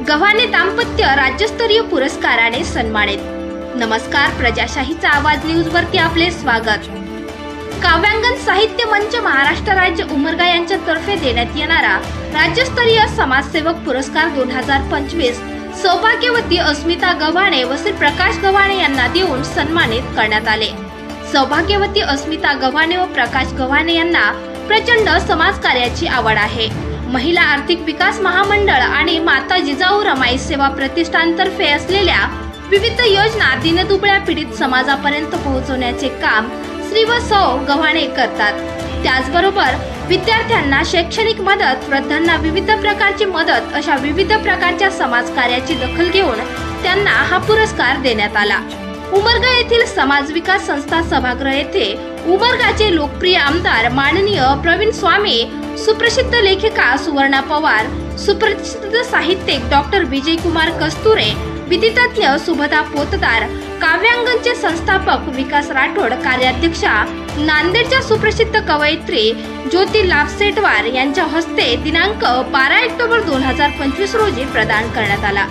गव्हाणे दाम्पत्य राज्यस्तरीय पुरस्काराने सन्मानित। नमस्कार, प्रजाशाहीचा आवाज न्यूज वरती आपले स्वागत। काव्यांगण साहित्य मंच महाराष्ट्र राज्य उमरगा यांच्यातर्फे देण्यात येणारा राज्यस्तरीय समाजसेवक पुरस्कार 2025 सौभाग्यवती अस्मिता गव्हाणे व श्री प्रकाश गव्हाणे यांना देऊन सन्मानित करण्यात आले। सौभाग्यवती अस्मिता गव्हाणे व प्रकाश गव्हाणे यांना प्रचंड समाजकार्याची आवड आहे। महिला आर्थिक विकास महामंडळ आणि माता जिजाऊ रमाई सेवा प्रतिष्ठानतर्फे असलेल्या विविध योजना दीनदुबळ्या पीडित समाजापर्यंत पोहोचवण्याचे काम श्री व सौ गव्हाणे करतात। त्याचबरोबर विद्यार्थ्यांना शैक्षणिक मदत, वृद्धांना विविध प्रकारची मदत अशा विविध प्रकारच्या समाजकार्याची दखल घेऊन त्यांना हा पुरस्कार देण्यात आला। उमरगा येथील समाज विकास संस्था सभागृह येथे उमरगाचे लोकप्रिय आमदार माननीय प्रवीण स्वामी, सुप्रसिद्ध लेखिका सुवर्णा पवार, सुप्रसिद्ध साहित्यिक डॉक्टर विजय कुमार कस्तुरे, विधितज्ञ सुभदा पोतदार, काव्यांगणचे संस्थापक विकास राठोड, कार्याध्यक्षा नांदेडच्या सुप्रसिद्ध कवयित्री ज्योती लाभसेटवार यांच्या हस्ते दिनांक 12 ऑक्टोबर 2025 रोजी प्रदान करण्यात आला।